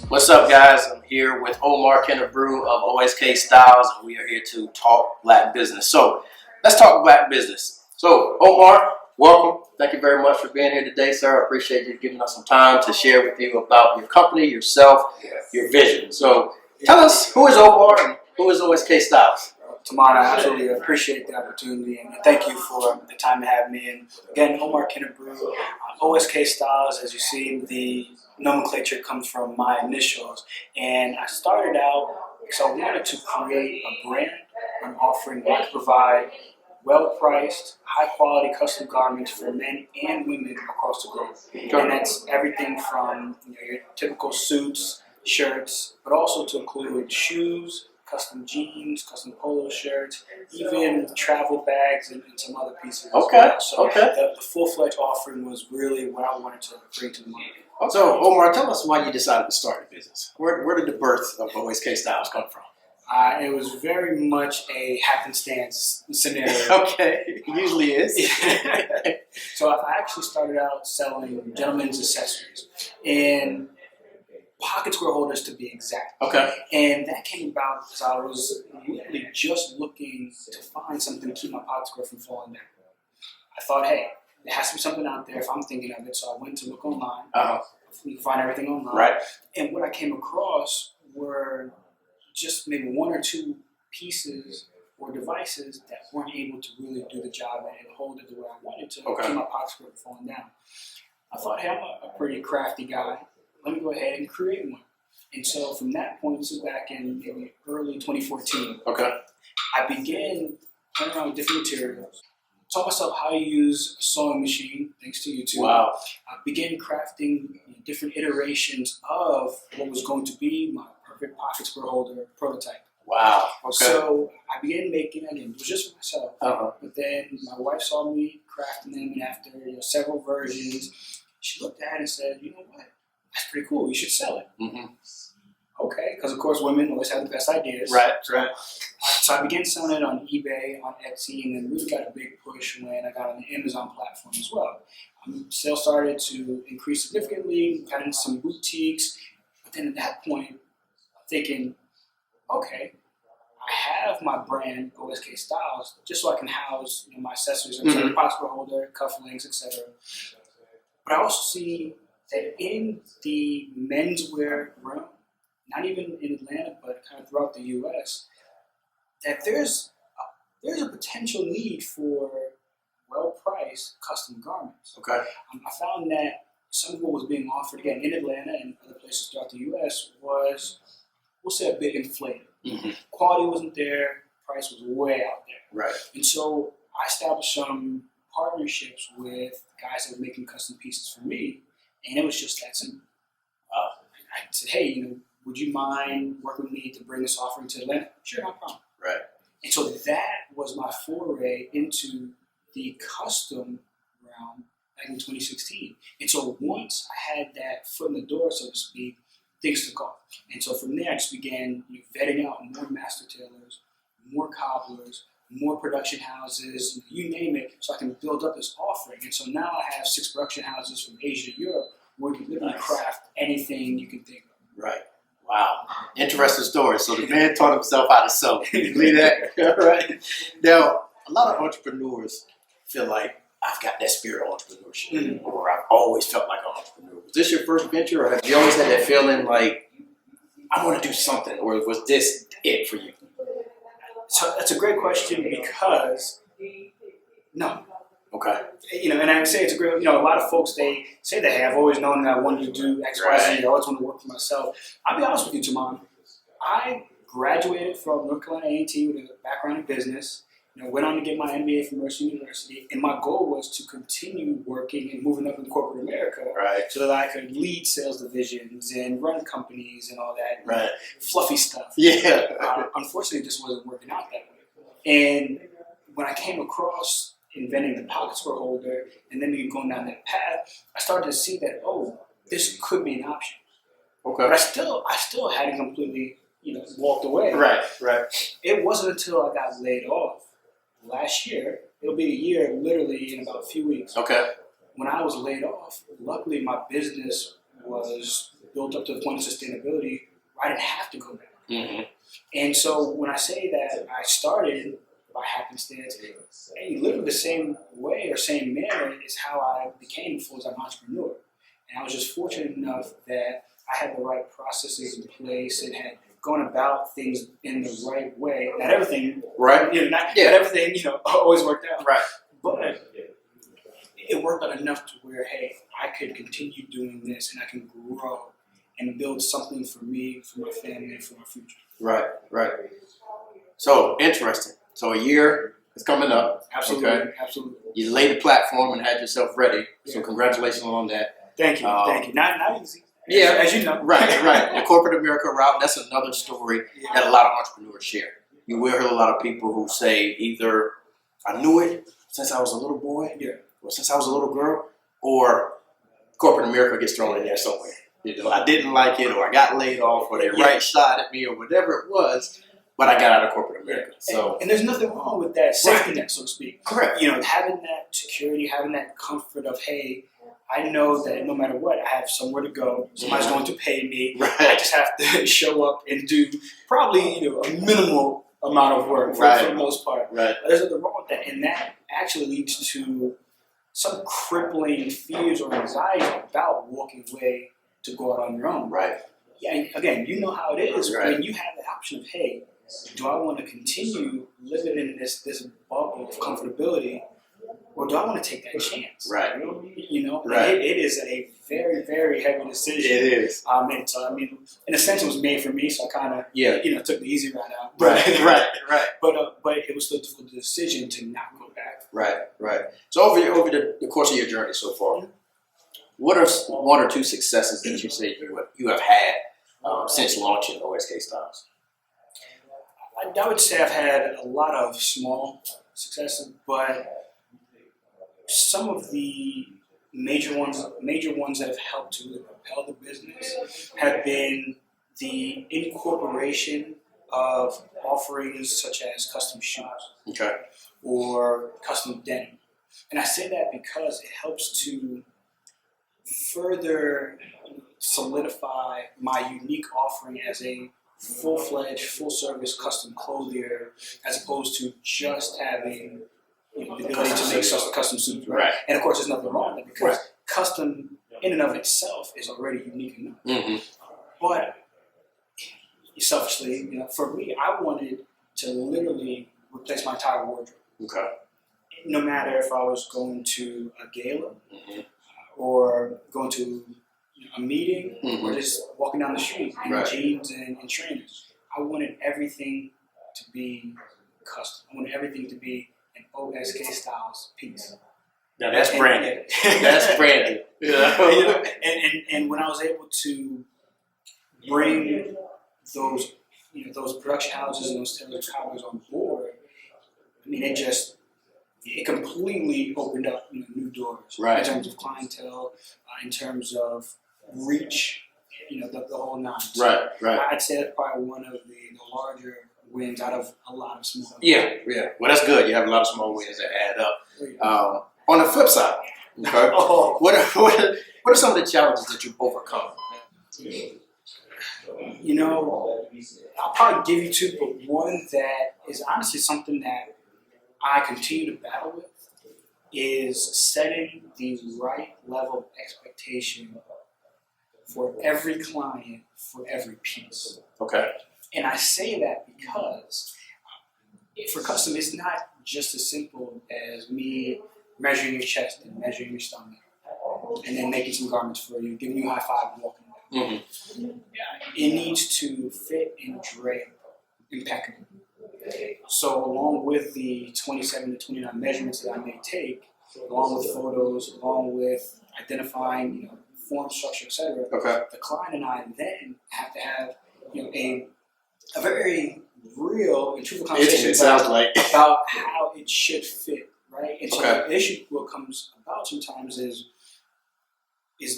What's up, guys? I'm here with Omar Kinnebrew of O.S.K Styles, and we are here to talk black business. So, let's talk black business. So, Omar, welcome. Thank you very much for being here today, sir. I appreciate you giving us some time to share with you about your company, yourself, your vision. So, tell us, who is Omar and who is O.S.K Styles? Tamana, I absolutely appreciate the opportunity and thank you for the time to have me. And again, Omar Kinnebrew, O.S.K Styles, as you see, the nomenclature comes from my initials. And I started out because I wanted to create a brand and offering that could provide well-priced, high-quality custom garments for men and women across the globe. And that's everything from your typical suits, shirts, but also to include shoes, custom jeans, custom polo shirts, even travel bags and some other pieces. Okay. So the full-fledged offering was really what I wanted to bring to the market. So, Omar, tell us why you decided to start a business. Where did the birth of O.S.K Styles come from? It was very much a happenstance scenario. Okay, it usually is. So I actually started out selling gentlemen's accessories and pocket square holders, to be exact. Okay. And that came about because I was really just looking to find something to keep my pocket square from falling down. I thought, hey, there has to be something out there if I'm thinking of it. So I went to look online. You can find everything online. Right. And what I came across were just maybe one or two pieces or devices that weren't able to really do the job and hold it the way I wanted to keep my pocket square from falling down. I thought, hey, I'm a pretty crafty guy. Let me go ahead and create one. And so from that point, this is back in maybe early 2014. Okay. I began playing around with different materials. Taught myself how to use a sewing machine, thanks to YouTube. Wow. I began crafting different iterations of what was going to be my perfect pocket square holder prototype. Wow. Okay. So I began making it, and it was just for myself. Uh-huh. But then my wife saw me crafting them, and after several versions, she looked at it and said, you know what? That's pretty cool. You should sell it. Mm-hmm. Okay, because of course women always have the best ideas. Right, right. So I began selling it on eBay, on Etsy, and then really got a big push when I got on the Amazon platform as well. Sales started to increase significantly, got into some boutiques, but then at that point, I'm thinking, okay, I have my brand, O.S.K Styles, just so I can house my accessories, like pocket square holder, cufflinks, etc. But I also see that in the menswear realm, not even in Atlanta, but kind of throughout the U.S., that there's a potential need for well-priced custom garments. Okay. I found that some of what was being offered, again, in Atlanta and other places throughout the U.S. was, we'll say, a bit inflated. Mm-hmm. Quality wasn't there, price was way out there. Right. And so I established some partnerships with guys that were making custom pieces for me, and it was just that simple. I said, hey, would you mind working with me to bring this offering to Atlanta? Sure, no problem. Right. And so that was my foray into the custom realm back in 2016. And so once I had that foot in the door, so to speak, things took off. And so from there, I just began vetting out more master tailors, more cobblers, more production houses, you name it, so I can build up this offering. And so now I have 6 production houses from Asia to Europe where we can literally craft anything you can think of. Right. Wow. Interesting story. So the man taught himself how to sew. You believe that? Right. Now, a lot of entrepreneurs feel like, I've got that spirit of entrepreneurship, or I've always felt like an entrepreneur. Was this your first venture, or have you always had that feeling like, I want to do something, or was this it for you? So that's a great question because, no. Okay. And I would say it's a great, a lot of folks, they say they have always known that I wanted to do X, Y, Z, I always want to work for myself. I'll be honest with you, Taman. I graduated from North Carolina A&T with a background in business, went on to get my MBA from Mercer University, and my goal was to continue working and moving up in corporate America so that I could lead sales divisions and run companies and all that fluffy stuff. Yeah. Unfortunately, it just wasn't working out that way. And when I came across inventing the pocket square holder and then going down that path, I started to see that, this could be an option. Okay. But I still hadn't completely, walked away. Right. It wasn't until I got laid off last year. It'll be a year, literally, in about a few weeks. Okay. When I was laid off, luckily my business was built up to the point of sustainability where I didn't have to go back. Mm-hmm. And so when I say that I started by happenstance, hey, literally the same way or same manner is how I became a full-time entrepreneur. And I was just fortunate enough that I had the right processes in place and had gone about things in the right way. Not everything, Right. Not everything, always worked out. Right. But it worked out enough to where, hey, I could continue doing this and I can grow and build something for me, for my family, and for my future. Right. Right. So interesting. So a year is coming up. Absolutely. Okay. Absolutely. You laid the platform and had yourself ready. So Yeah. congratulations on that. Thank you. Thank you. Not easy. Yeah, as you know. Right. The corporate America route, that's another story that a lot of entrepreneurs share. You will hear a lot of people who say either I knew it since I was a little boy, or since I was a little girl, or corporate America gets thrown in there somewhere. I didn't like it, or I got laid off, or they right shot at me, or whatever it was, but I got out of corporate America. So, and there's nothing wrong with that safety net, so to speak. Correct. Having that security, having that comfort of, hey, I know that no matter what, I have somewhere to go. Somebody's going to pay me. Right. I just have to show up and do probably a minimal amount of work for the most part. Right. But there's nothing wrong with that, and that actually leads to some crippling fears or anxiety about walking away to go out on your own. Right. Yeah. And again, you know how it is Right. when you have the option of, hey, do I want to continue living in this bubble of comfortability, or do I want to take that chance? Right. Right. It is a very, very heavy decision. It is. And so, in a sense, it was made for me, so I kind of, took the easy route out. Right. But it was still the decision to not go back. Right. So over the course of your journey so far, what are one or two successes that you say you have had since launching O.S.K. Styles? I would say I've had a lot of small successes, but some of the major ones that have helped to really propel the business have been the incorporation of offerings such as custom shoes or custom denim. And I say that because it helps to further solidify my unique offering as a full-fledged, full-service custom clothier, as opposed to just having the ability to make custom suits. Right? And of course, there's nothing wrong with it because custom in and of itself is already unique enough. Mm-hmm. But selfishly, for me, I wanted to literally replace my entire wardrobe. Okay. No matter if I was going to a gala or going to a meeting or just walking down the street in jeans and trainers. I wanted everything to be custom. I wanted everything to be an O.S.K. Styles piece. Now that's branding. That's branding. And when I was able to bring those production houses and those tailor travelers on board, it completely opened up new doors in terms of clientele, in terms of reach, the whole nine. So I'd say that's probably one of the larger wins out of a lot of small ones. Yeah. Well, that's good. You have a lot of small wins that add up. On the flip side, what are some of the challenges that you've overcome? I'll probably give you two, but one that is honestly something that I continue to battle with is setting the right level of expectation for every client, for every piece. Okay. And I say that because for custom, it's not just as simple as me measuring your chest and measuring your stomach and then making some garments for you, giving you a high five and walking away. Mm-hmm. It needs to fit and drape impeccably. So along with the 27 to 29 measurements that I may take, along with photos, along with identifying, form, structure, etc., the client and I then have to have, a very real and truthful conversation about how it should fit, right? And so the issue what comes about sometimes is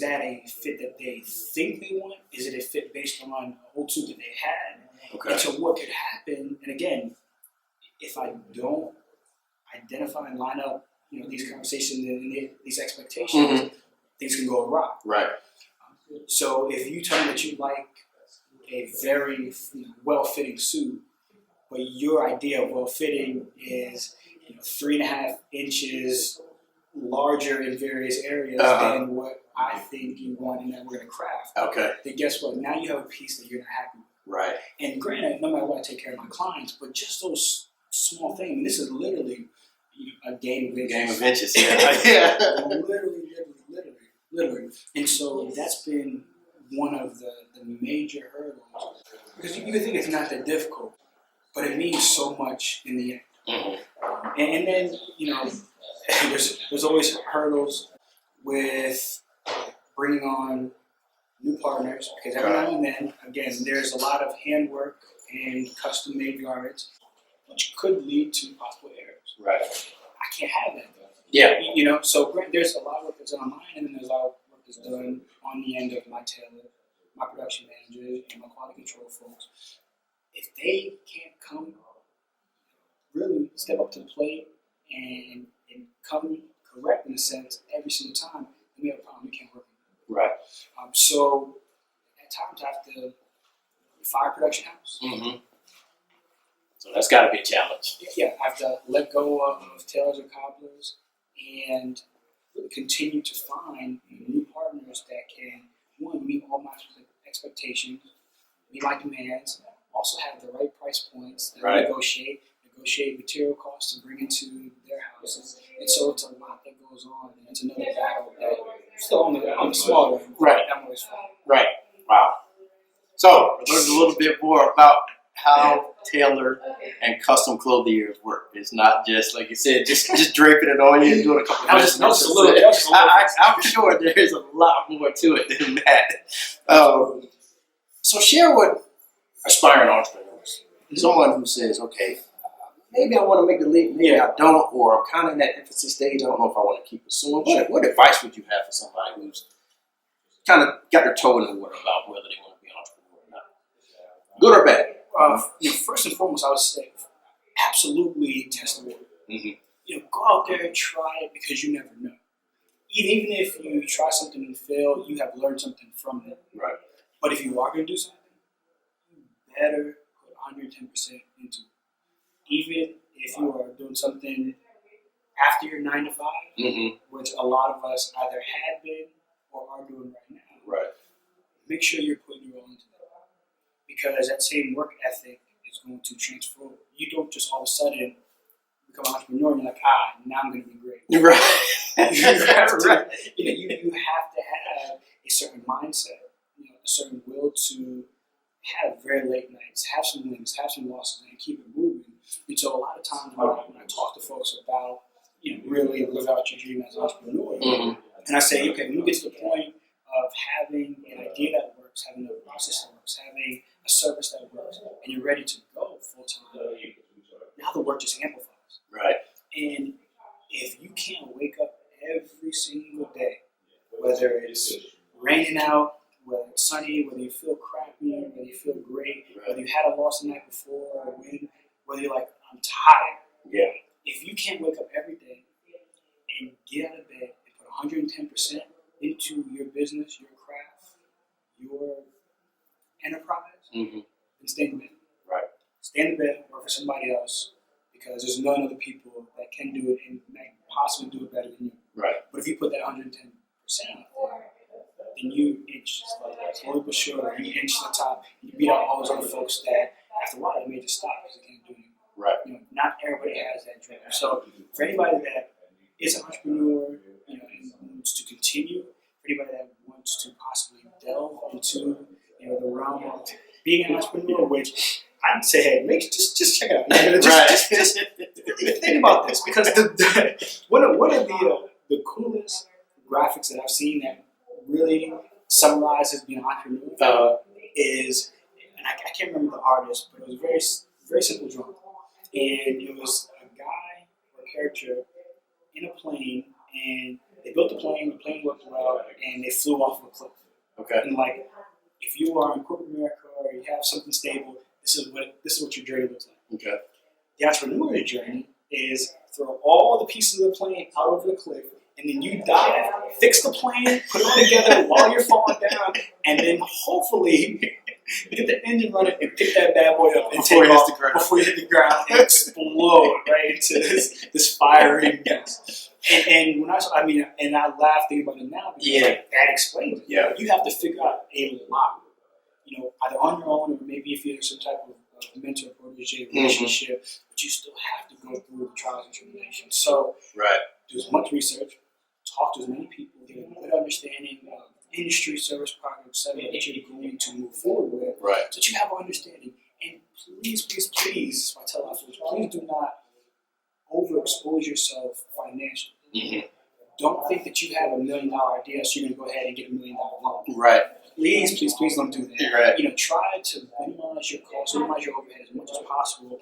that a fit that they think they want? Is it a fit based on an old suit that they had? Okay. And so what could happen, and again, if I don't identify and line up, these conversations and these expectations, things can go awry. Right. So if you tell me that you like a very well-fitting suit, but your idea of well-fitting is 3.5 inches larger in various areas than what I think you want and that we're going to craft, Okay. then guess what? Now you have a piece that you're not happy with. Right. And granted, no matter what, I take care of my clients, but just those small things. And this is literally a game of inches. Game of inches, yeah. Literally. And so that's been one of the major hurdles. Because you think it's not that difficult, but it means so much in the end. Mm-hmm. And then, there's always hurdles with bringing on new partners, because every now and then, again, there's a lot of handwork and custom-made garments, which could lead to possible errors. Right. I can't have that, though. Yeah. So there's a lot of work that's done on mine, and then there's a lot of work that's done on the end of my tailor, my production managers, and my quality control folks. If they can't come, really step up to the plate and come correct in a sense every single time, then we have a problem. We can't work. Right. So at times I have to fire production house. Mm-hmm. So that's got to be a challenge. Yeah, I have to let go of tailors and cobblers and really continue to find new partners that can, one, meet all my expectations, meet my demands, also have the right price points that I negotiate material costs to bring into their houses. And so it's a lot that goes on, and it's another battle that still on the smaller end. Right. I'm always fighting. Right. Wow. So we learned a little bit more about how tailor and custom clothiers work. It's not just, like you said, just draping it on you and doing a couple of measurements. I'm sure there is a lot more to it than that. So share with aspiring entrepreneurs, someone who says, okay, maybe I want to make the leap, maybe I don't, or I'm kind of in that infancy stage, I don't know if I want to keep pursuing. What advice would you have for somebody who's kind of got their toe in the water about whether they want to be an entrepreneur or not? Good or bad? First and foremost, I would say absolutely test the water. Mm-hmm. Go out there and try it, because you never know. Even if you try something and fail, you have learned something from it. Right. But if you are going to do something, you better put 110% into it. Even if you are doing something after your 9 to 5, which a lot of us either had been or are doing right now. Right. Make sure you're putting your all into that, because that same work ethic is going to transfer. You don't just all of a sudden become an entrepreneur and you're like, now I'm going to be great. Right. You have to have a certain mindset, a certain will to have very late nights, have some wins, have some losses, and keep it moving. And so a lot of times when I talk to folks about, really live out your dream as an entrepreneur, and I say, okay, when you get to the point of having an idea that works, having a process that works, having a service that works, and you're ready to go full time, now the work just amplifies. Right. And if you can't wake up every single day, whether it's raining out, whether it's sunny, whether you feel crappy, whether you feel great, whether you had a loss the night before or a win, whether you're like, I'm tired. Yeah. If you can't wake up every day and get out of bed and put 110% into your business, your craft, your enterprise, then stay in the bed. Right. Stay in the bed, work for somebody else, because there's none other people that can do it and may possibly do it better than you. Right. But if you put that 110% out there, then you inch slowly but surely, you inch to the top, you beat out all those other folks that after a while they may just stop because they can't do it anymore. Right. Not everybody has that dream. So for anybody that is an entrepreneur, and wants to continue, for anybody that wants to possibly delve into, the realm of being an entrepreneur, which I'd say, hey, just check it out. Just think about this, because one of the coolest graphics that I've seen that really summarizes being an entrepreneur is, and I can't remember the artist, but it was a very, very simple drawing. And it was a guy or a character in a plane, and they built the plane worked well, and they flew off of a cliff. Okay. And if you are in corporate America or you have something stable, this is what your journey looks like. Okay. The entrepreneurial journey is throw all the pieces of the plane out over the cliff and then you dive, fix the plane, put it all together while you're falling down, and then hopefully get the engine running and pick that bad boy up and take off before you hit the ground and explode right into this fiery mess. And when and I laugh thinking about it now because that explains it. Yeah. You have to figure out a lot, either on your own or maybe if you're some type of mentor protege relationship, but you still have to go through the trials and tribulations. So do as much research, talk to as many people, get a good understanding of industry, service, product, etc. that you're going to move forward with, so that you have an understanding. And please, please, please, I tell our folks, please do not overexpose yourself financially. Don't think that you have $1 million idea, so you're going to go ahead and get $1 million loan. Please, please, please don't do that. Try to minimize your costs, minimize your overhead as much as possible.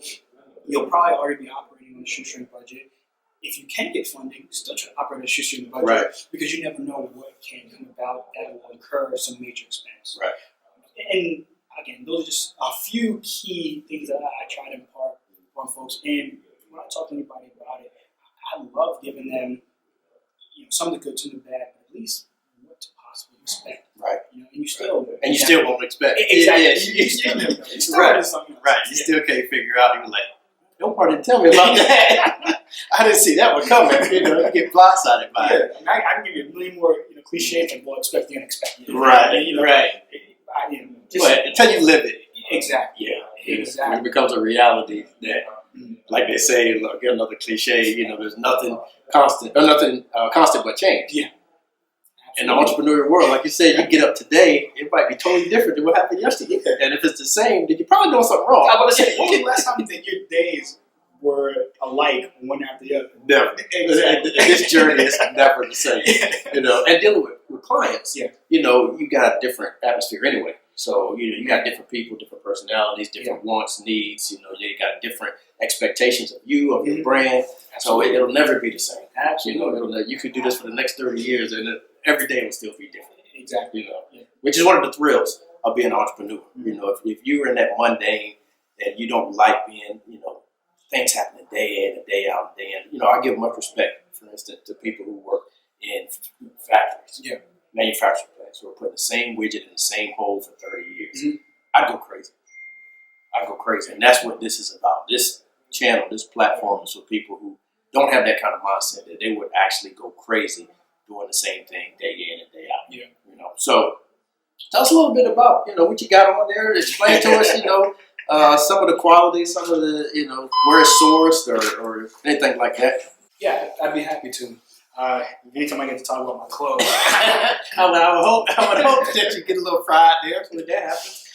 You'll probably already be operating on a shoestring budget. If you can get funding, still try to operate on a shoestring budget because you never know what can come about that will incur some major expense. And again, those are just a few key things that I try to impart on folks. And when I talk to anybody about it, I love giving them some of the good, some of the bad, but at least what to possibly expect. And you still won't expect. Exactly. You still never know. You still You still can't figure out. You're like, nobody didn't tell me about that. I didn't see that one coming. You get blindsided by it. I can give you a million more cliches like, well, expect the unexpected. Until you live it. Exactly. When it becomes a reality that, like they say, get another cliche, there's nothing constant, or nothing constant but change. In the entrepreneurial world, like you said, you get up today, it might be totally different than what happened yesterday. And if it's the same, then you're probably doing something wrong. I was going to say, when was the last time that your days were alike one after the other? Never. This journey is never the same. And dealing with clients, you got a different atmosphere anyway. So, you got different people, different personalities, different wants, needs. You got different expectations of you, of your brand. So it'll never be the same. Absolutely. You could do this for the next 30 years and every day will still be different. Exactly. Which is one of the thrills of being an entrepreneur. If you're in that mundane and you don't like being, things happening day in and day out and day in. I give much respect, for instance, to people who work in factories, manufacturing plants, who are putting the same widget in the same hole for 30 years. I go crazy. And that's what this is about. This channel, this platform is for people who don't have that kind of mindset, that they would actually go crazy doing the same thing day in and day out. So tell us a little bit about, what you got on there. Explain to us, some of the qualities, some of the, where it's sourced or anything like that. Yeah, I'd be happy to. Anytime I get to talk about my clothes. I would hope that you get a little pride there when that happens.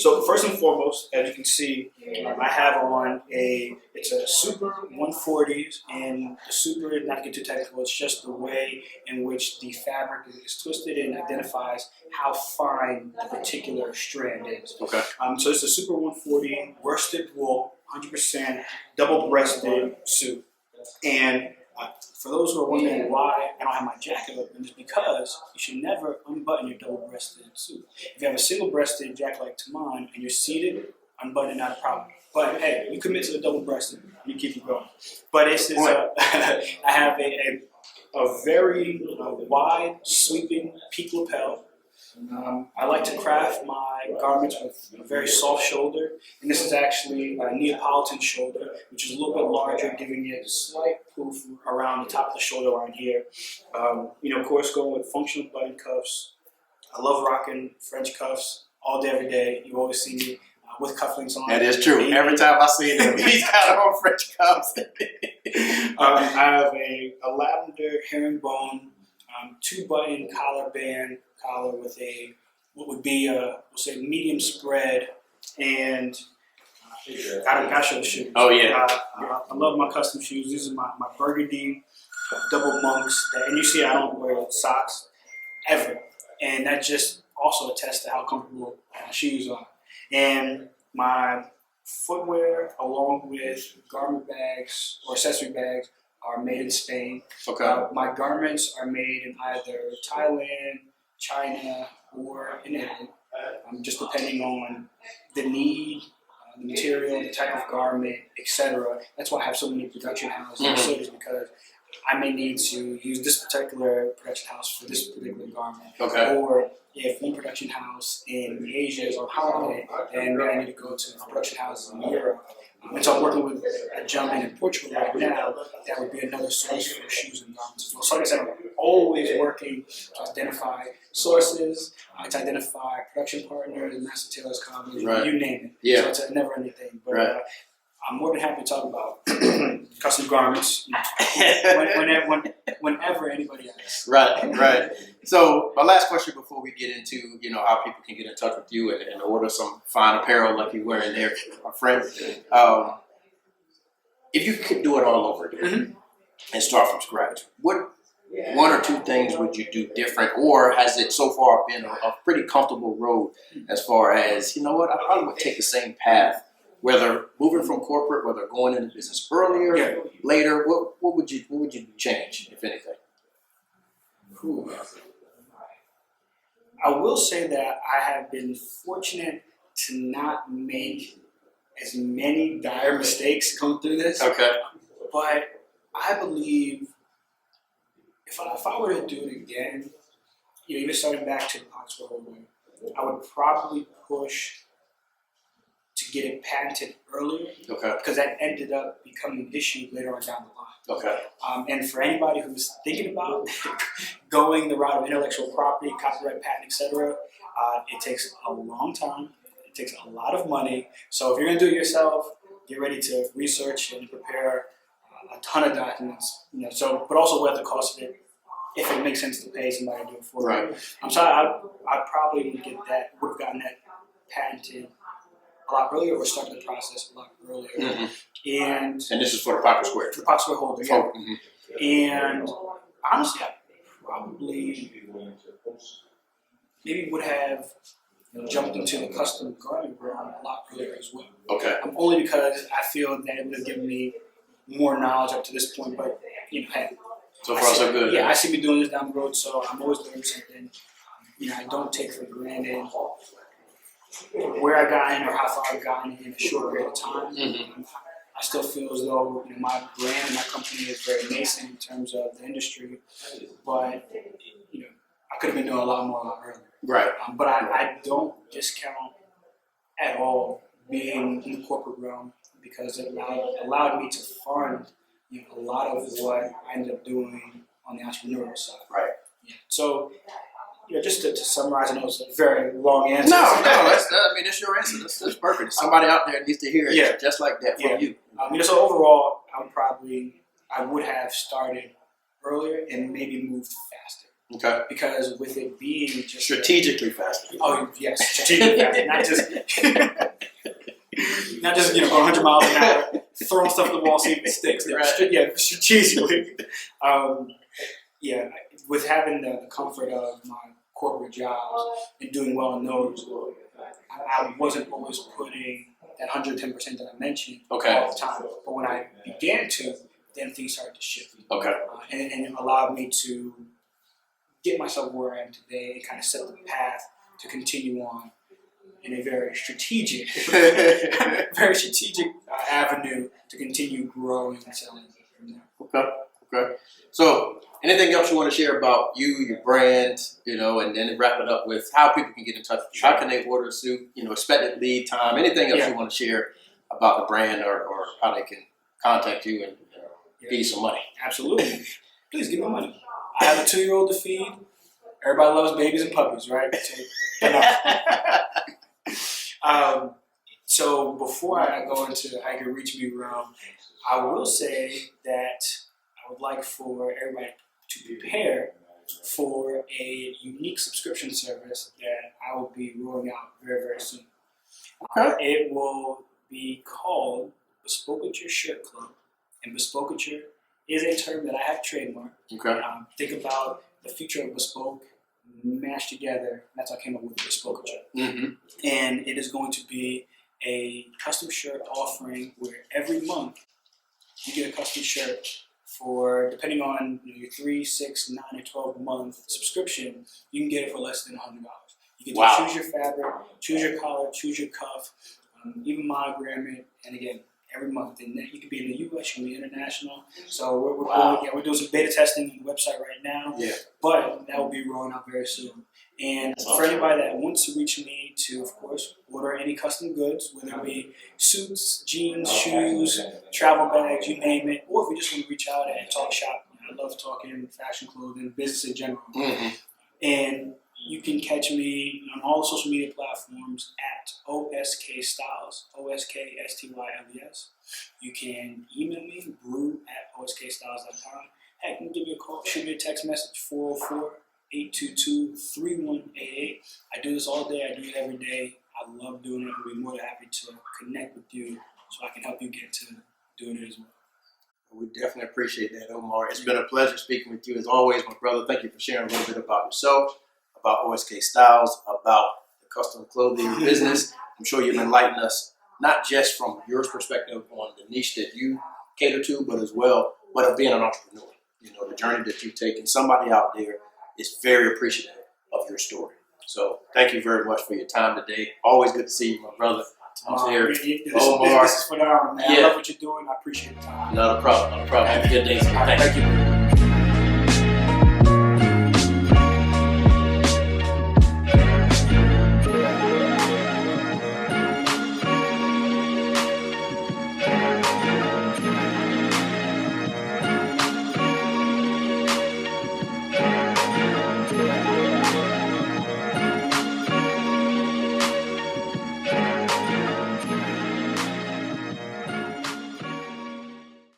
So first and foremost, as you can see, I have on it's a Super 140s, and the Super, not to get too technical, it's just the way in which the fabric is twisted and identifies how fine the particular strand is. So it's a Super 140 worsted wool, 100% double-breasted suit. And for those who are wondering why I don't have my jacket open, it's because you should never unbutton your double-breasted suit. If you have a single-breasted jacket like mine and you're seated, unbutton not a problem. But hey, you commit to the double-breasted, you keep it going. But this is I have a very wide, sweeping peak lapel. I like to craft my garments with a very soft shoulder, and this is actually a Neapolitan shoulder, which is a little bit larger, giving it a slight poof around the top of the shoulder line here. Of course, going with functional button cuffs. I love rocking French cuffs all day, every day. You always see me with cufflinks on. That is true. Every time I see him, he's got on French cuffs. I have a lavender herringbone 2-button collar with what would be we'll say medium spread, and gotta show the shoes. Oh yeah. I love my custom shoes. These are my burgundy double monks, and you see I don't wear socks ever, and that just also attests to how comfortable my shoes are. And my footwear, along with garment bags or accessory bags, are made in Spain. My garments are made in either Thailand, China, or in Italy, just depending on the need, the material, the type of garment, etc. That's why I have so many production houses and facilities, because I may need to use this particular production house for this particular garment. Okay. Or if one production house in Asia is on holiday, then I need to go to production houses in Europe. And so I'm working with a gentleman in Portugal right now. That would be another source for shoes and garments as well. So like I said, I'm always working to identify sources, to identify production partners, master tailors, combiners, you name it. Yeah. So it's a never-ending thing. But I'm more than happy to talk about custom garments whenever anybody asks. Right. So my last question before we get into how people can get in touch with you and order some fine apparel like you're wearing there, my friend. If you could do it all over again and start from scratch, what one or two things would you do different, or has it so far been a pretty comfortable road as far as I probably would take the same path? Whether moving from corporate, whether going into business earlier, later, what would you change, if anything? I will say that I have been fortunate to not make as many dire mistakes come through this. Okay. But I believe if I were to do it again, even starting back to the Oxford holding, I would probably push to get it patented earlier, because that ended up becoming an issue later on down the line. Okay. And for anybody who's thinking about going the route of intellectual property, copyright, patent, etc., it takes a long time. It takes a lot of money. So if you're going to do it yourself, get ready to research and prepare a ton of documents. But also what the cost of it, if it makes sense to pay somebody to do it for you. So I probably would have gotten that patented a lot earlier, or started the process a lot earlier. And this is for the pocket square? For the pocket square holder, And honestly, I probably maybe would have jumped into the custom garment realm a lot earlier as well. Okay. Only because I feel that it would have given me more knowledge up to this point, but hey, so far so good. Yeah, I see me doing this down the road, so I'm always learning something. I don't take for granted where I got in or how far I've gotten in a short period of time. I still feel as though my brand and my company is very nascent in terms of the industry, but I could have been doing a lot more a lot earlier. Right. But I don't discount at all being in the corporate realm, because it allowed me to fund a lot of what I ended up doing on the entrepreneurial side. Right. Yeah. So. Just to summarize, I know it's a very long answer. No, that's your answer. That's perfect. Somebody out there needs to hear it just like that from you. So overall, I would have started earlier and maybe moved faster. Okay. Because with it being just strategically faster. Oh yes, strategically faster. Not just going 100 miles an hour, throwing stuff at the wall, see if it sticks. Strategically. With having the comfort of my corporate jobs and doing well in those, I wasn't always putting that 110% that I mentioned all the time. But when I began to, then things started to shift. Okay. And it allowed me to get myself where I am today and kind of set the path to continue on in a very strategic, avenue to continue growing and selling from there. Okay. So, anything else you want to share about you, your brand, and then wrap it up with how people can get in touch with you? How can they order a suit? Expected lead time. Anything else you want to share about the brand or how they can contact you and give you some money? Absolutely. Please give me money. I have a 2-year-old to feed. Everybody loves babies and puppies, right? So before I go into how you can reach me around, I will say that I would like for everybody to prepare for a unique subscription service that I will be rolling out very, very soon. It will be called Bespoke Shirt Club, and Bespoke is a term that I have trademarked. Think about the future of bespoke mashed together. That's how I came up with Bespoke. And it is going to be a custom shirt offering where every month you get a custom shirt for, depending on your 3, 6, 9, or 12 month subscription, you can get it for less than $100. You get to choose your fabric, choose your collar, choose your cuff, even monogram it, and again, every month. And you can be in the U.S., you can be international. So we're doing some beta testing on the website right now. Yeah. But that will be rolling out very soon. And for anybody that wants to reach me to, of course, order any custom goods, whether it be suits, jeans, shoes, travel bags, you name it, or if you just want to reach out and talk shop. I love talking fashion, clothing, business in general. And you can catch me on all the social media platforms at O.S.K Styles, O.S.K.STYLES. You can email me, brew@oskstyles.com. Heck, you can give me a call, shoot me a text message, 404-822-3188. I do this all day. I do it every day. I love doing it. I'll be more than happy to connect with you so I can help you get to doing it as well. We definitely appreciate that, Omar. It's been a pleasure speaking with you as always, my brother. Thank you for sharing a little bit about yourself, about O.S.K Styles, about the custom clothing business. I'm sure you've enlightened us, not just from your perspective on the niche that you cater to, but as well, but of being an entrepreneur. You know, the journey that you've taken. Somebody out there is very appreciative of your story. So thank you very much for your time today. Always good to see you, my brother. Omar. This is phenomenal, man. I love what you're doing. I appreciate the time. Not a problem. Not a problem. Have a good day. Thank you.